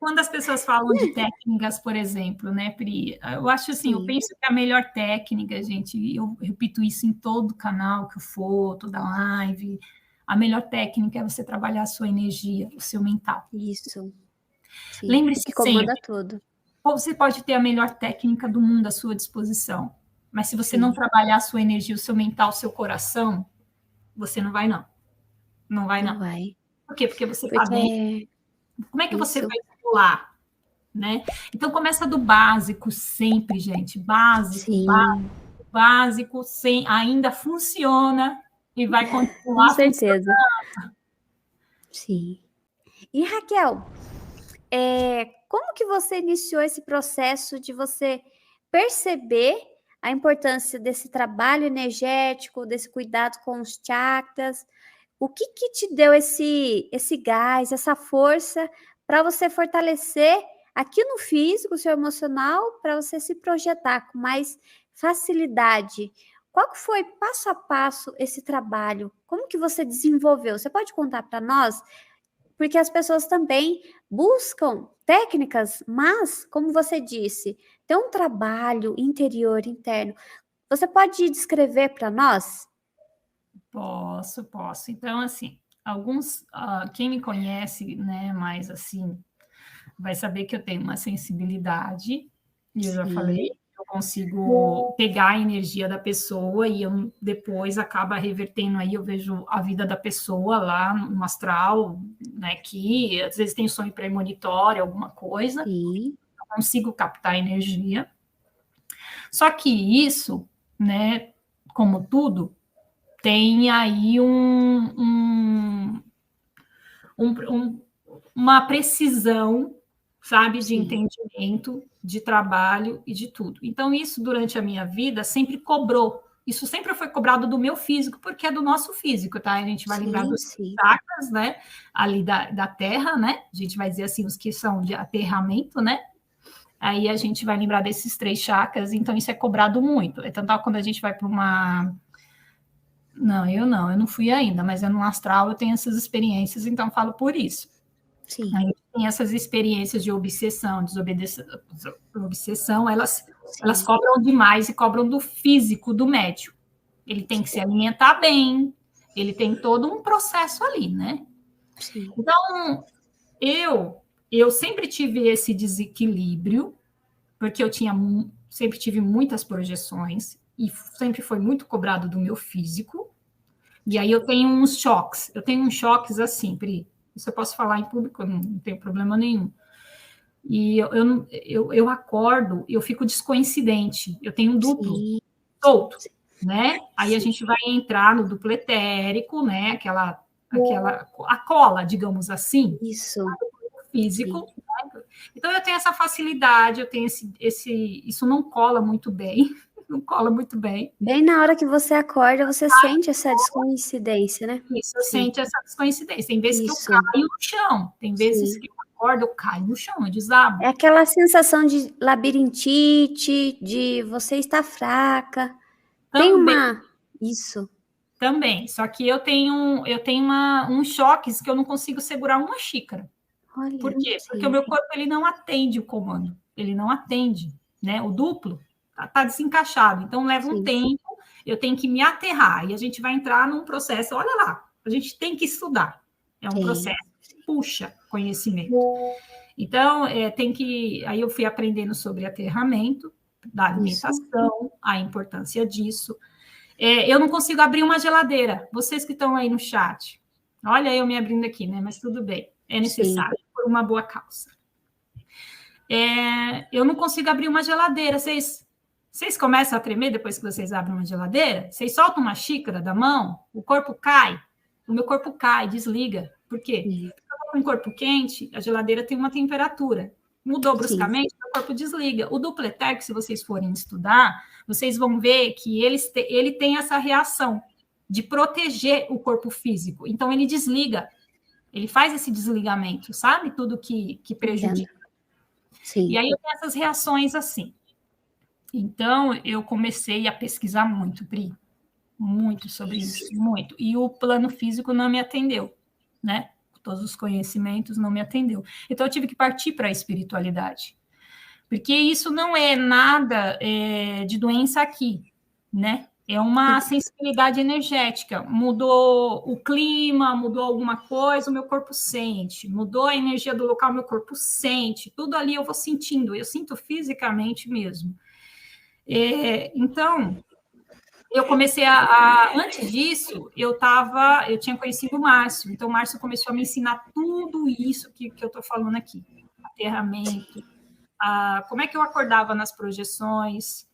quando as pessoas falam de técnicas, por exemplo, né, Pri? Eu acho assim, eu Sim. penso que a melhor técnica, gente, eu repito isso em todo canal que eu for, toda live, a melhor técnica é você trabalhar a sua energia, o seu mental. Isso. Sim. O Lembre-se que sempre, comanda tudo. você pode ter a melhor técnica do mundo à sua disposição, mas se você não Sim. trabalhar a sua energia, o seu mental, o seu coração, você não vai, não. Não vai, Não não. vai. Por quê? Porque você está bem. Porque Como é que você isso. vai pular? Né? Então começa do básico sempre, gente. Básico, Sim, básico, básico, sem, ainda funciona e vai com continuar funcionando. certeza. Sim. E Raquel, como que você iniciou esse processo de você perceber a importância desse trabalho energético, desse cuidado com os chakras? O que que te deu esse gás, essa força para você fortalecer aqui no físico, o seu emocional, para você se projetar com mais facilidade? Qual que foi passo a passo esse trabalho? Como que você desenvolveu? Você pode contar para nós? Porque as pessoas também buscam técnicas, mas, como você disse, tem um trabalho interior, interno. Você pode descrever para nós? Posso. Então, assim, alguns, quem me conhece, né, mais assim, vai saber que eu tenho uma sensibilidade, e eu já falei, Sim, eu consigo pegar a energia da pessoa e eu depois acaba revertendo aí, eu vejo a vida da pessoa lá no astral, né, que às vezes tem sonho premonitório, alguma coisa, sim, eu consigo captar energia. Só que isso, né, como tudo, tem aí uma precisão, sabe, de sim. entendimento, de trabalho e de tudo. Então, isso durante a minha vida sempre cobrou. Isso sempre foi cobrado do meu físico, porque é do nosso físico, tá? A gente vai lembrar Sim, dos sim. chakras, né? Ali da terra, né? A gente vai dizer assim, os que são de aterramento, né? Aí a gente vai lembrar desses 3 chakras, então isso é cobrado muito. É tanto quando a gente vai para uma. Eu não fui ainda, mas é no astral, eu tenho essas experiências, então falo por isso. Sim, Aí tem essas experiências de obsessão, obsessão, elas sim, cobram demais e cobram do físico do médium. Ele tem que se alimentar bem, ele tem todo um processo ali, né? sim, Então, eu sempre tive esse desequilíbrio, porque sempre tive muitas projeções e sempre foi muito cobrado do meu físico. E aí eu tenho uns choques assim, Pri, isso eu posso falar em público, eu não tenho problema nenhum. E eu acordo, eu fico descoincidente, eu tenho um duplo, sim, solto, né? Aí a sim, gente vai entrar no duplo etérico, né? A cola, digamos assim, isso, sim. físico. Né? Então eu tenho essa facilidade, eu tenho isso não cola muito bem, não cola muito bem. Bem na hora que você acorda, você sente essa descoincidência, né? Isso, eu Sim, sinto essa descoincidência. Tem vezes que eu isso, caio no chão, tem vezes sim. que eu acordo, eu caio no chão, eu desabo. É aquela sensação de labirintite, de você estar fraca. Tem Também, uma. Isso. também. Só que eu tenho uns choques que eu não consigo segurar uma xícara. Por Olha, quê? Porque o sim, meu corpo ele não atende o comando, ele não atende, né? O duplo tá desencaixado, então leva um sim, tempo, eu tenho que me aterrar e a gente vai entrar num processo. Olha lá, a gente tem que estudar. É um tem. processo que puxa conhecimento. Então, aí eu fui aprendendo sobre aterramento, da Isso. alimentação, a importância disso. Eu não consigo abrir uma geladeira. Vocês que estão aí no chat, olha eu me abrindo aqui, né? Mas tudo bem, é Sim. necessário por uma boa causa. Eu não consigo abrir uma geladeira. Vocês começam a tremer depois que vocês abrem uma geladeira? Vocês soltam uma xícara da mão, o corpo cai. O meu corpo cai, desliga. Por quê? Sim. Porque eu estou com um corpo quente, a geladeira tem uma temperatura. Mudou Sim. bruscamente, o corpo desliga. O duplo etérico, se vocês forem estudar, vocês vão ver que ele tem essa reação de proteger o corpo físico. Então, ele desliga. Ele faz esse desligamento, sabe? Tudo que Entendo. prejudica. E Sim. aí eu tenho essas reações assim. Então, eu comecei a pesquisar muito, Pri, muito sobre isso, muito. E o plano físico não me atendeu, né? todos os conhecimentos, não me atendeu. Então, eu tive que partir para a espiritualidade. Porque isso não é nada de doença aqui, né? É uma sensibilidade energética. Mudou o clima, mudou alguma coisa, o meu corpo sente. Mudou a energia do local, o meu corpo sente. Tudo ali eu vou sentindo. Eu sinto fisicamente mesmo. Então, eu comecei antes disso, eu tinha conhecido o Márcio. Então, o Márcio começou a me ensinar tudo isso que eu estou falando aqui. Aterramento, como é que eu acordava nas projeções,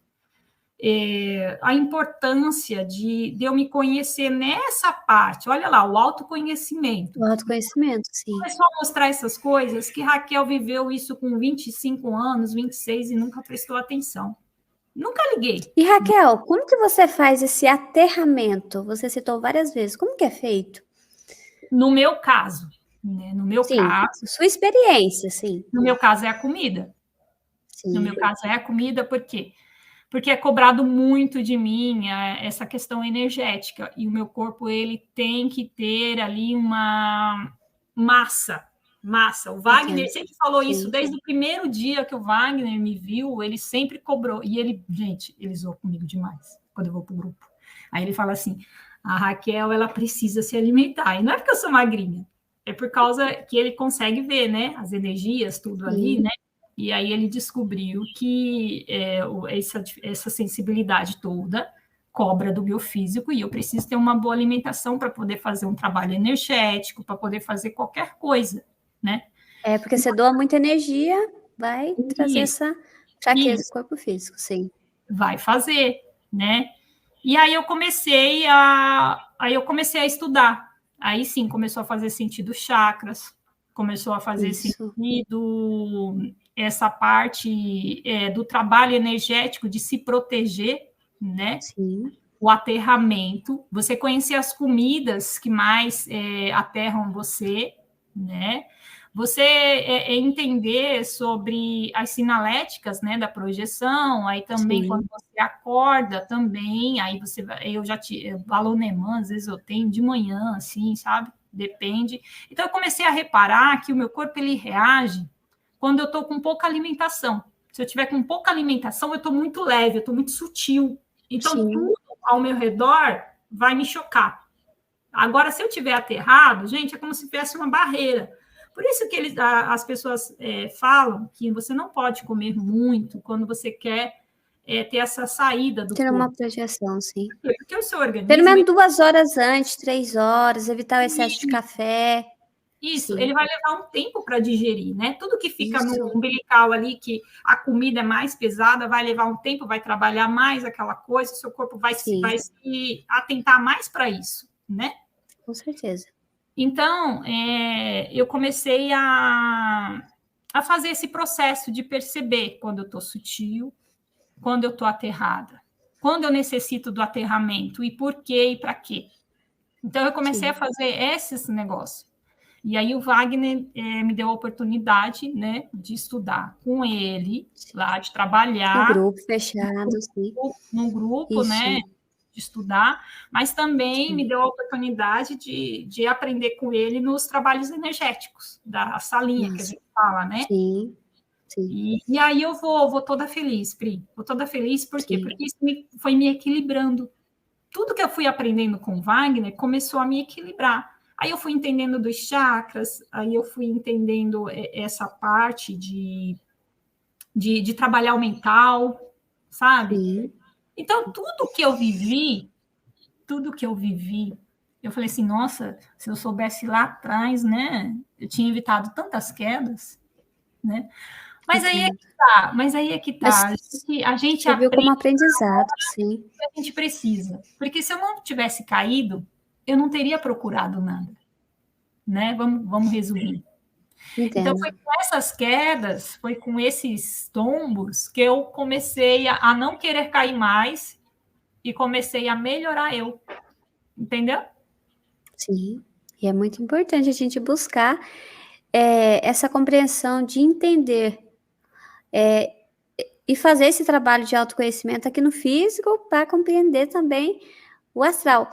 a importância de eu me conhecer nessa parte. Olha lá, o autoconhecimento. O autoconhecimento, sim. Começou a mostrar essas coisas que Raquel viveu isso com 25 anos, 26 e nunca prestou atenção. Nunca liguei. E Raquel, como que você faz esse aterramento? Você citou várias vezes. Como que é feito? No meu caso, né? No meu caso, sua experiência, sim. No meu caso é a comida. Sim. No meu caso é a comida, por quê? Porque é cobrado muito de mim essa questão energética, e o meu corpo ele tem que ter ali uma massa. O Wagner sempre falou isso, desde o primeiro dia que o Wagner me viu, ele sempre cobrou, e ele zoou comigo demais, quando eu vou pro grupo. Aí ele fala assim, a Raquel, ela precisa se alimentar, e não é porque eu sou magrinha, é por causa que ele consegue ver, né, as energias, tudo ali, né, e aí ele descobriu que essa sensibilidade toda cobra do meu físico, e eu preciso ter uma boa alimentação para poder fazer um trabalho energético, para poder fazer qualquer coisa, né? Porque você doa muita energia, vai trazer essa fraqueza do corpo físico, sim. Vai fazer, né? E aí eu comecei a estudar. Aí sim, começou a fazer sentido chakras, começou a fazer sentido essa parte do trabalho energético de se proteger, né? Sim. O aterramento, você conhecer as comidas que mais aterram você, né? Você entender sobre as sinaléticas, né, da projeção, aí também quando você acorda também, aí você balonemã, às vezes eu tenho de manhã, assim, sabe? Depende. Então, eu comecei a reparar que o meu corpo, ele reage quando eu estou com pouca alimentação. Se eu tiver com pouca alimentação, eu estou muito leve, eu estou muito sutil. Então, tudo ao meu redor vai me chocar. Agora, se eu tiver aterrado, gente, é como se tivesse uma barreira. Por isso que as pessoas falam que você não pode comer muito quando você quer ter essa saída do ter corpo. uma projeção, sim. Porque o seu organismo... Pelo menos 2 horas antes, 3 horas, evitar o excesso de café. Isso, ele vai levar um tempo para digerir, né? Tudo que fica no umbilical ali, que a comida é mais pesada, vai levar um tempo, vai trabalhar mais aquela coisa, o seu corpo vai se atentar mais para isso, né? Com certeza. Então, eu comecei a fazer esse processo de perceber quando eu estou sutil, quando eu estou aterrada, quando eu necessito do aterramento, e por quê e para quê. Então, eu comecei a fazer esses negócios. E aí, o Wagner me deu a oportunidade, né, de estudar com ele, lá, de trabalhar. No grupo fechado, sim. Num grupo, né? De estudar, mas também me deu a oportunidade de aprender com ele nos trabalhos energéticos, da salinha que a gente fala, né? Sim. E aí eu vou toda feliz, Pri. Vou toda feliz, por quê? Porque isso foi me equilibrando. Tudo que eu fui aprendendo com o Wagner começou a me equilibrar. Aí eu fui entendendo dos chakras, aí eu fui entendendo essa parte de trabalhar o mental, sabe? Sim. Então, tudo que eu vivi, eu falei assim, nossa, se eu soubesse lá atrás, né, eu tinha evitado tantas quedas, né? Mas aí é que tá. A gente você viu como aprendizado, sim. Que a gente precisa. Porque se eu não tivesse caído, eu não teria procurado nada, né? Vamos resumir. Entendo. Então, foi com essas quedas, foi com esses tombos que eu comecei a não querer cair mais e comecei a melhorar eu. Entendeu? Sim. E é muito importante a gente buscar essa compreensão de entender e fazer esse trabalho de autoconhecimento aqui no físico para compreender também o astral.